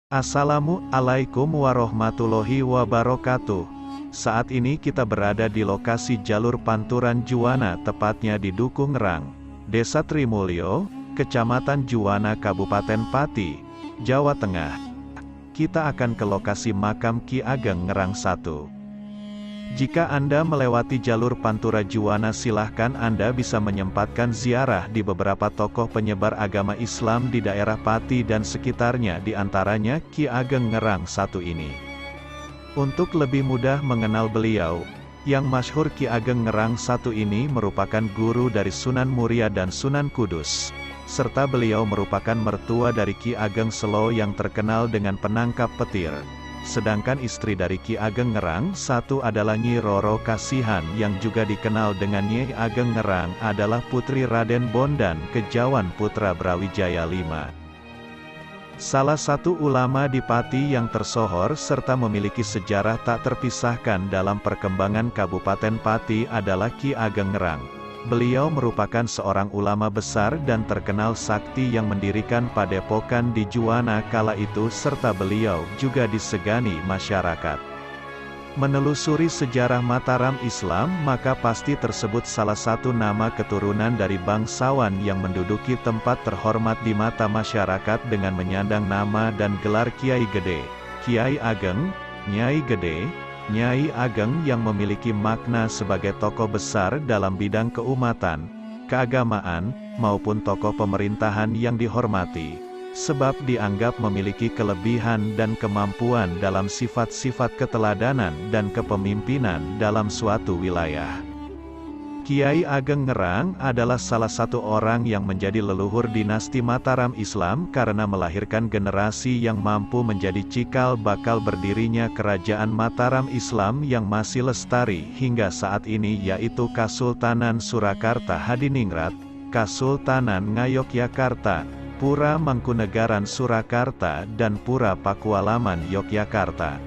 Assalamualaikum warahmatullahi wabarakatuh. Saat ini kita berada di lokasi jalur Panturan Juwana, tepatnya di Duku Ngerang, Desa Trimulyo, Kecamatan Juwana, Kabupaten Pati, Jawa Tengah. Kita akan ke lokasi makam Ki Ageng Ngerang I. Jika Anda melewati jalur Pantura Juwana, silahkan Anda bisa menyempatkan ziarah di beberapa tokoh penyebar agama Islam di daerah Pati dan sekitarnya, di antaranya Ki Ageng Ngerang I ini. Untuk lebih mudah mengenal beliau, yang masyhur Ki Ageng Ngerang I ini merupakan guru dari Sunan Muria dan Sunan Kudus, serta beliau merupakan mertua dari Ki Ageng Selo yang terkenal dengan penangkap petir. Sedangkan istri dari Ki Ageng Ngerang I adalah Nyi Roro Kasihan, yang juga dikenal dengan Nyi Ageng Ngerang, adalah putri Raden Bondan Kejawan Putra Brawijaya V. Salah satu ulama di Pati yang tersohor serta memiliki sejarah tak terpisahkan dalam perkembangan Kabupaten Pati adalah Ki Ageng Ngerang. Beliau merupakan seorang ulama besar dan terkenal sakti yang mendirikan padepokan di Juwana kala itu, serta beliau juga disegani masyarakat. Menelusuri sejarah Mataram Islam, maka pasti tersebut salah satu nama keturunan dari bangsawan yang menduduki tempat terhormat di mata masyarakat dengan menyandang nama dan gelar Kiai Gede, Kiai Ageng, Nyai Gede, Nyai Ageng, yang memiliki makna sebagai tokoh besar dalam bidang keumatan, keagamaan, maupun tokoh pemerintahan yang dihormati, sebab dianggap memiliki kelebihan dan kemampuan dalam sifat-sifat keteladanan dan kepemimpinan dalam suatu wilayah. Kiai Ageng Ngerang adalah salah satu orang yang menjadi leluhur dinasti Mataram Islam karena melahirkan generasi yang mampu menjadi cikal bakal berdirinya kerajaan Mataram Islam yang masih lestari hingga saat ini, yaitu Kasultanan Surakarta Hadiningrat, Kasultanan Ngayogyakarta, Pura Mangkunegaran Surakarta, dan Pura Pakualaman Yogyakarta.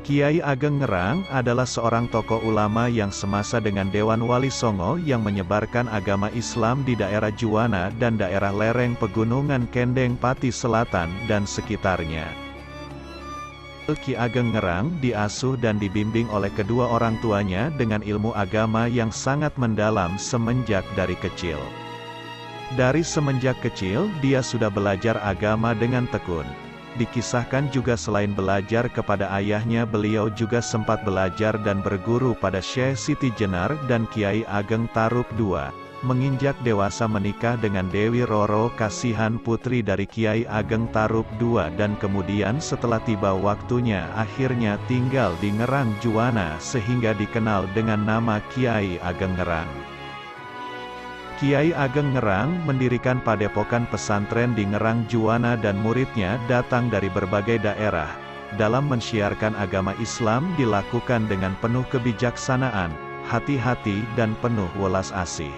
Kiai Ageng Ngerang adalah seorang tokoh ulama yang semasa dengan Dewan Wali Songo yang menyebarkan agama Islam di daerah Juwana dan daerah lereng Pegunungan Kendeng Pati Selatan dan sekitarnya. Ki Ageng Ngerang diasuh dan dibimbing oleh kedua orang tuanya dengan ilmu agama yang sangat mendalam semenjak dari kecil. Dari semenjak kecil, dia sudah belajar agama dengan tekun. Dikisahkan juga selain belajar kepada ayahnya, beliau juga sempat belajar dan berguru pada Syekh Siti Jenar dan Kiai Ageng Tarub II. Menginjak dewasa menikah dengan Dewi Roro Kasihan, putri dari Kiai Ageng Tarub II, dan kemudian setelah tiba waktunya akhirnya tinggal di Ngerang Juwana sehingga dikenal dengan nama Kiai Ageng Ngerang. Kiai Ageng Ngerang mendirikan padepokan pesantren di Ngerang Juwana dan muridnya datang dari berbagai daerah. Dalam mensiarkan agama Islam dilakukan dengan penuh kebijaksanaan, hati-hati, dan penuh welas asih.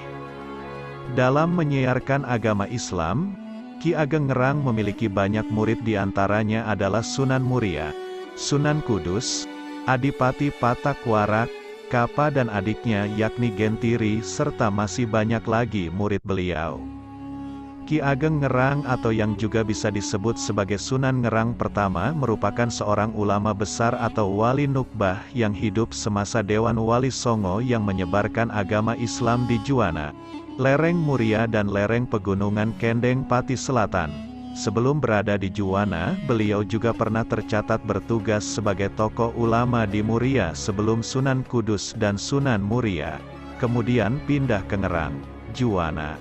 Dalam menyiarkan agama Islam, Ki Ageng Ngerang memiliki banyak murid, diantaranya adalah Sunan Muria, Sunan Kudus, Adipati Patakwarak, Kapa dan adiknya yakni Gentiri, serta masih banyak lagi murid beliau. Ki Ageng Ngerang atau yang juga bisa disebut sebagai Sunan Ngerang pertama merupakan seorang ulama besar atau wali nukbah yang hidup semasa Dewan Wali Songo yang menyebarkan agama Islam di Juwana, lereng Muria dan lereng Pegunungan Kendeng Pati Selatan. Sebelum berada di Juwana, beliau juga pernah tercatat bertugas sebagai tokoh ulama di Muria sebelum Sunan Kudus dan Sunan Muria, kemudian pindah ke Ngerang, Juwana.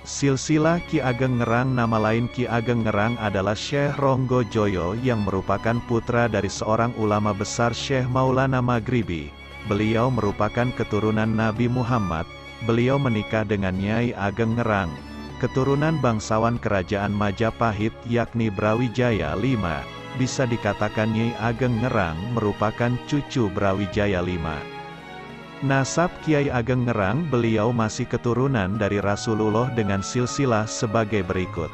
Silsilah Ki Ageng Ngerang. Nama lain Ki Ageng Ngerang adalah Syekh Ronggo Joyo yang merupakan putra dari seorang ulama besar, Syekh Maulana Maghribi. Beliau merupakan keturunan Nabi Muhammad. Beliau menikah dengan Nyai Ageng Ngerang, keturunan bangsawan kerajaan Majapahit yakni Brawijaya V. Bisa dikatakan Nyai Ageng Ngerang merupakan cucu Brawijaya V. Nasab Kiai Ageng Ngerang, beliau masih keturunan dari Rasulullah dengan silsilah sebagai berikut.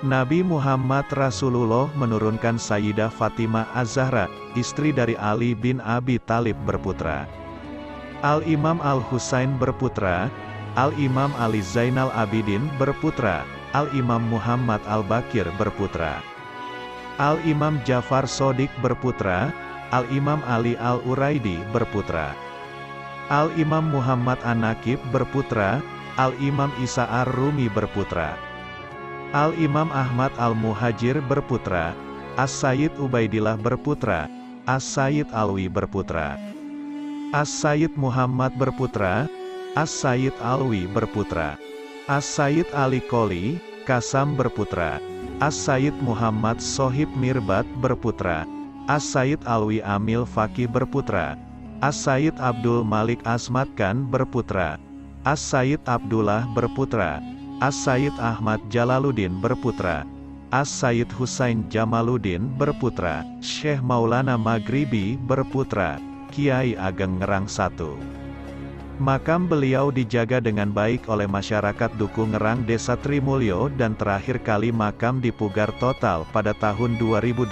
Nabi Muhammad Rasulullah menurunkan Sayyidah Fatimah Az-Zahra, istri dari Ali bin Abi Thalib berputra. Al-Imam Al-Husain berputra, Al-Imam Ali Zainal Abidin berputra, Al-Imam Muhammad Al-Bakir berputra. Al-Imam Ja'far Shodiq berputra. Al-Imam Ali Al-Uraidi berputra. Al-Imam Muhammad An-Naqib berputra. Al-Imam Isa Ar-Rumi berputra. Al-Imam Ahmad Al-Muhajir berputra. As-Sayyid Ubaidillah berputra. As-Sayyid Alwi berputra. As-Sayyid Muhammad berputra. As-Sayyid Alwi berputra. As-Sayyid Ali Qoli Kasam berputra. As-Sayyid Muhammad Sohib Mirbat berputra. As-Sayyid Alwi Amil Faqih berputra. As-Sayyid Abdul Malik Asmat Khan berputra. As-Sayyid Abdullah berputra. As-Sayyid Ahmad Jalaluddin berputra. As-Sayyid Husain Jamaluddin berputra. Syekh Maulana Maghribi berputra. Kiai Ageng Ngerang I. Makam beliau dijaga dengan baik oleh masyarakat Duku Ngerang Desa Trimulyo dan terakhir kali makam dipugar total pada tahun 2008.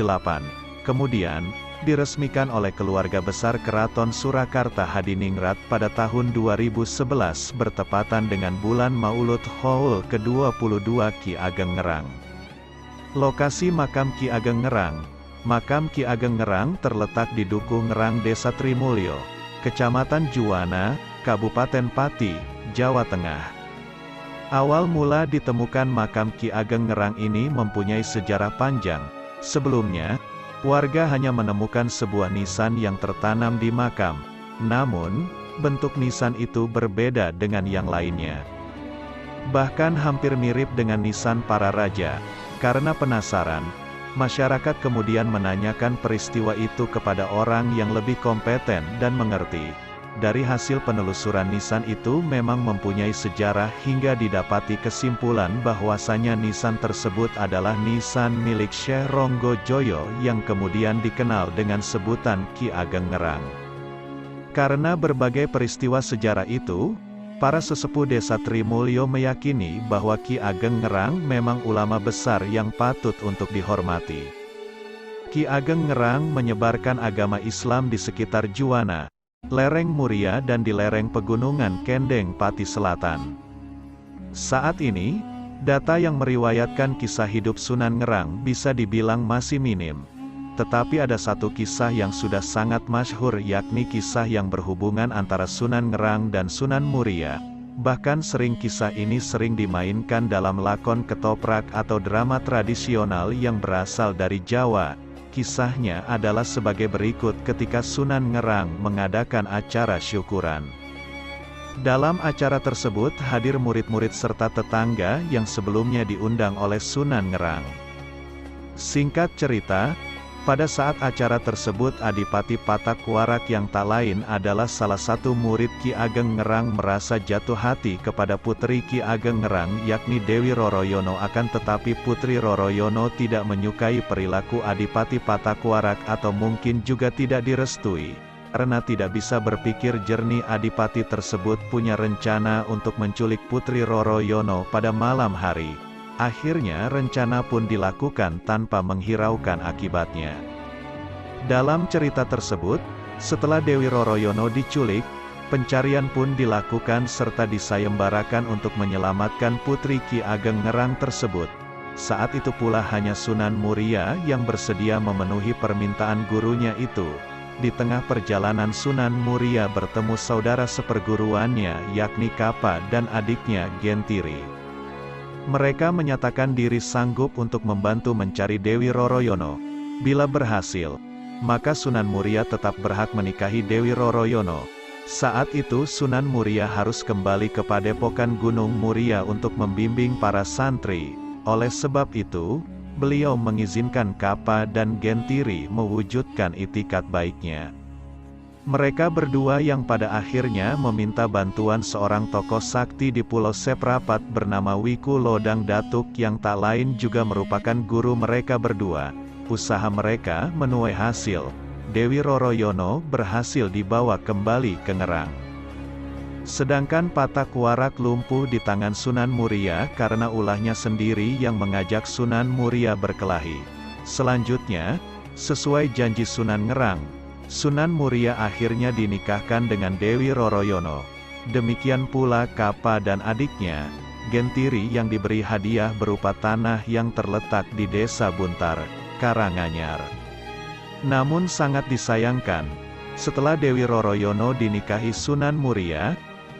Kemudian, diresmikan oleh keluarga besar Keraton Surakarta Hadiningrat pada tahun 2011 bertepatan dengan bulan Maulud Haul ke-22 Ki Ageng Ngerang. Lokasi makam Ki Ageng Ngerang. Makam Ki Ageng Ngerang terletak di Duku Ngerang Desa Trimulyo, Kecamatan Juwana, Kabupaten Pati, Jawa Tengah. Awal mula ditemukan makam Ki Ageng Ngerang ini mempunyai sejarah panjang. Sebelumnya, warga hanya menemukan sebuah nisan yang tertanam di makam. Namun, bentuk nisan itu berbeda dengan yang lainnya. Bahkan hampir mirip dengan nisan para raja. Karena penasaran, masyarakat kemudian menanyakan peristiwa itu kepada orang yang lebih kompeten dan mengerti. Dari hasil penelusuran nisan itu memang mempunyai sejarah hingga didapati kesimpulan bahwasanya nisan tersebut adalah nisan milik Syekh Ronggo Joyo yang kemudian dikenal dengan sebutan Ki Ageng Ngerang. Karena berbagai peristiwa sejarah itu, para sesepuh Desa Trimulyo meyakini bahwa Ki Ageng Ngerang memang ulama besar yang patut untuk dihormati. Ki Ageng Ngerang menyebarkan agama Islam di sekitar Juwana, lereng Muria dan di lereng pegunungan Kendeng Pati Selatan. Saat ini, data yang meriwayatkan kisah hidup Sunan Ngerang bisa dibilang masih minim. Tetapi ada satu kisah yang sudah sangat masyhur yakni kisah yang berhubungan antara Sunan Ngerang dan Sunan Muria. Bahkan kisah ini sering dimainkan dalam lakon ketoprak atau drama tradisional yang berasal dari Jawa. Kisahnya adalah sebagai berikut ketika Sunan Ngerang mengadakan acara syukuran. Dalam acara tersebut hadir murid-murid serta tetangga yang sebelumnya diundang oleh Sunan Ngerang. Singkat cerita, pada saat acara tersebut Adipati Patak Warak yang tak lain adalah salah satu murid Ki Ageng Ngerang merasa jatuh hati kepada putri Ki Ageng Ngerang yakni Dewi Roroyono, akan tetapi Putri Roroyono tidak menyukai perilaku Adipati Patak Warak atau mungkin juga tidak direstui. Karena tidak bisa berpikir jernih, Adipati tersebut punya rencana untuk menculik Putri Roroyono pada malam hari. Akhirnya rencana pun dilakukan tanpa menghiraukan akibatnya. Dalam cerita tersebut, setelah Dewi Roroyono diculik, pencarian pun dilakukan serta disayembarakan untuk menyelamatkan Putri Ki Ageng Ngerang tersebut. Saat itu pula hanya Sunan Muria yang bersedia memenuhi permintaan gurunya itu. Di tengah perjalanan Sunan Muria bertemu saudara seperguruannya yakni Kapa dan adiknya Gentiri. Mereka menyatakan diri sanggup untuk membantu mencari Dewi Roroyono. Bila berhasil, maka Sunan Muria tetap berhak menikahi Dewi Roroyono. Saat itu Sunan Muria harus kembali ke Padepokan Gunung Muria untuk membimbing para santri. Oleh sebab itu, beliau mengizinkan Kapa dan Gentiri mewujudkan itikat baiknya. Mereka berdua yang pada akhirnya meminta bantuan seorang tokoh sakti di Pulau Seprapat bernama Wiku Lodang Datuk yang tak lain juga merupakan guru mereka berdua. Usaha mereka menuai hasil. Dewi Roroyono berhasil dibawa kembali ke Ngerang. Sedangkan Patak Warak lumpuh di tangan Sunan Muria karena ulahnya sendiri yang mengajak Sunan Muria berkelahi. Selanjutnya, sesuai janji Sunan Ngerang, Sunan Muria akhirnya dinikahkan dengan Dewi Roroyono. Demikian pula Kapa dan adiknya, Gentiri yang diberi hadiah berupa tanah yang terletak di Desa Buntar, Karanganyar. Namun sangat disayangkan, setelah Dewi Roroyono dinikahi Sunan Muria,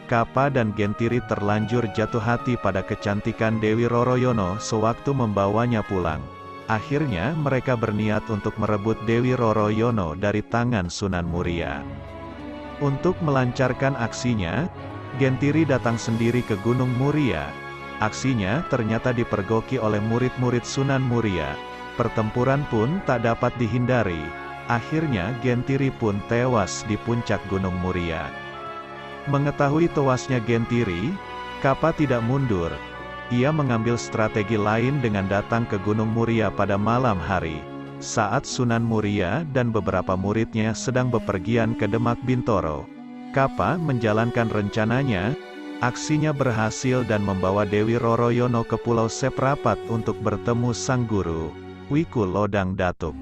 Kapa dan Gentiri terlanjur jatuh hati pada kecantikan Dewi Roroyono sewaktu membawanya pulang. Akhirnya mereka berniat untuk merebut Dewi Roroyono dari tangan Sunan Muria. Untuk melancarkan aksinya, Gentiri datang sendiri ke Gunung Muria. Aksinya ternyata dipergoki oleh murid-murid Sunan Muria. Pertempuran pun tak dapat dihindari. Akhirnya Gentiri pun tewas di puncak Gunung Muria. Mengetahui tewasnya Gentiri, Kapa tidak mundur. Ia mengambil strategi lain dengan datang ke Gunung Muria pada malam hari, saat Sunan Muria dan beberapa muridnya sedang bepergian ke Demak Bintoro. Kapa menjalankan rencananya. Aksinya berhasil dan membawa Dewi Roroyono ke Pulau Seprapat untuk bertemu sang guru, Wiku Lodang Datuk.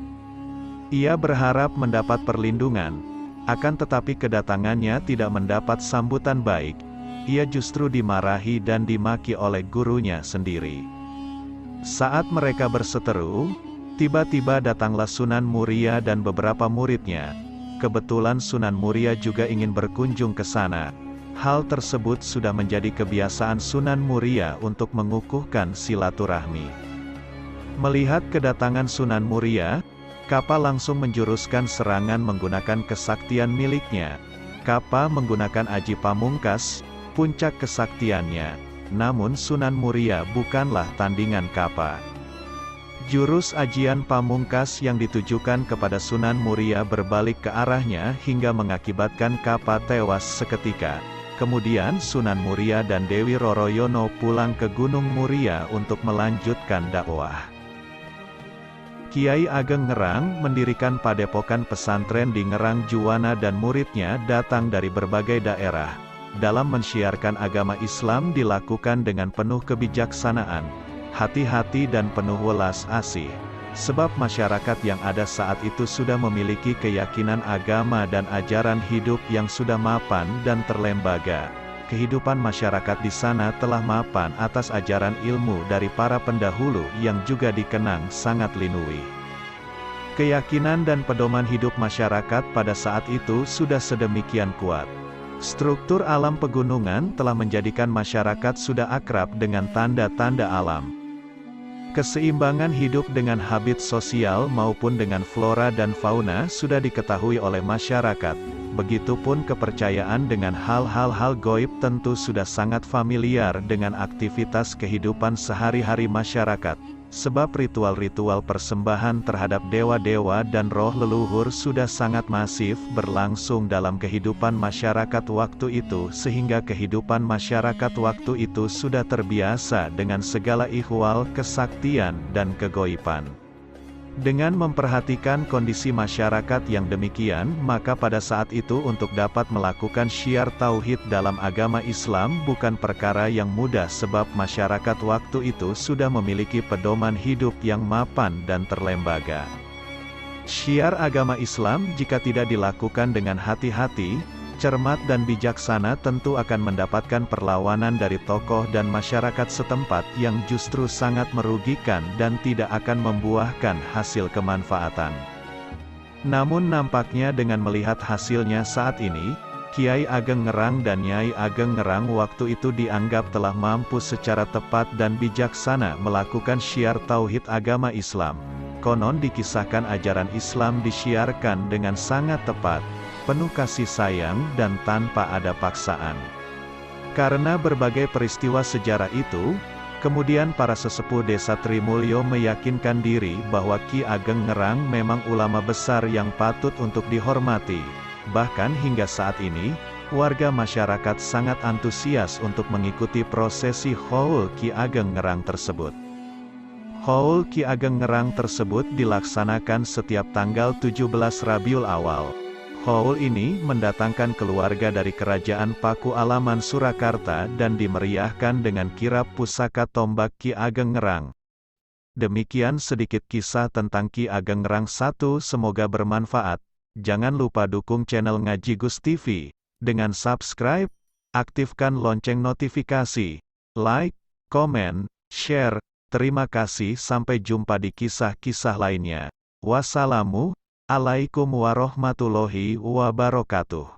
Ia berharap mendapat perlindungan, akan tetapi kedatangannya tidak mendapat sambutan baik. Ia justru dimarahi dan dimaki oleh gurunya sendiri. Saat mereka berseteru, tiba-tiba datanglah Sunan Muria dan beberapa muridnya. Kebetulan Sunan Muria juga ingin berkunjung ke sana. Hal tersebut sudah menjadi kebiasaan Sunan Muria untuk mengukuhkan silaturahmi. Melihat kedatangan Sunan Muria, Kapa langsung menjuruskan serangan menggunakan kesaktian miliknya. Kapa menggunakan Aji Pamungkas, puncak kesaktiannya. Namun Sunan Muria bukanlah tandingan Kapa. Jurus ajian Pamungkas yang ditujukan kepada Sunan Muria berbalik ke arahnya hingga mengakibatkan Kapa tewas seketika. Kemudian Sunan Muria dan Dewi Roroyono pulang ke Gunung Muria untuk melanjutkan dakwah. Kiai Ageng Ngerang mendirikan padepokan pesantren di Ngerang Juwana dan muridnya datang dari berbagai daerah. Dalam mensyiarkan agama Islam dilakukan dengan penuh kebijaksanaan, hati-hati dan penuh welas asih. Sebab masyarakat yang ada saat itu sudah memiliki keyakinan agama dan ajaran hidup yang sudah mapan dan terlembaga. Kehidupan masyarakat di sana telah mapan atas ajaran ilmu dari para pendahulu yang juga dikenang sangat linui. Keyakinan dan pedoman hidup masyarakat pada saat itu sudah sedemikian kuat. Struktur alam pegunungan telah menjadikan masyarakat sudah akrab dengan tanda-tanda alam. Keseimbangan hidup dengan habit sosial maupun dengan flora dan fauna sudah diketahui oleh masyarakat. Begitupun kepercayaan dengan hal-hal gaib tentu sudah sangat familiar dengan aktivitas kehidupan sehari-hari masyarakat. Sebab ritual-ritual persembahan terhadap dewa-dewa dan roh leluhur sudah sangat masif berlangsung dalam kehidupan masyarakat waktu itu sehingga kehidupan masyarakat waktu itu sudah terbiasa dengan segala ihwal kesaktian dan kegoiban. Dengan memperhatikan kondisi masyarakat yang demikian, maka pada saat itu untuk dapat melakukan syiar tauhid dalam agama Islam bukan perkara yang mudah sebab masyarakat waktu itu sudah memiliki pedoman hidup yang mapan dan terlembaga. Syiar agama Islam jika tidak dilakukan dengan hati-hati, cermat dan bijaksana tentu akan mendapatkan perlawanan dari tokoh dan masyarakat setempat yang justru sangat merugikan dan tidak akan membuahkan hasil kemanfaatan. Namun nampaknya dengan melihat hasilnya saat ini, Kiai Ageng Ngerang dan Nyai Ageng Ngerang waktu itu dianggap telah mampu secara tepat dan bijaksana melakukan syiar tauhid agama Islam. Konon dikisahkan ajaran Islam disiarkan dengan sangat tepat, penuh kasih sayang dan tanpa ada paksaan. Karena berbagai peristiwa sejarah itu, kemudian para sesepuh desa Trimulyo meyakinkan diri bahwa Ki Ageng Ngerang memang ulama besar yang patut untuk dihormati. Bahkan hingga saat ini, warga masyarakat sangat antusias untuk mengikuti prosesi Haul Ki Ageng Ngerang tersebut. Haul Ki Ageng Ngerang tersebut dilaksanakan setiap tanggal 17 Rabiul Awal. Haul ini mendatangkan keluarga dari Kerajaan Paku Alaman Surakarta dan dimeriahkan dengan kirap pusaka tombak Ki Ageng Ngerang. Demikian sedikit kisah tentang Ki Ageng Ngerang 1. Semoga bermanfaat. Jangan lupa dukung channel Ngaji Gus TV dengan subscribe, aktifkan lonceng notifikasi, like, komen, share. Terima kasih, sampai jumpa di kisah-kisah lainnya. Wassalamu alaikum warahmatullahi wabarakatuh.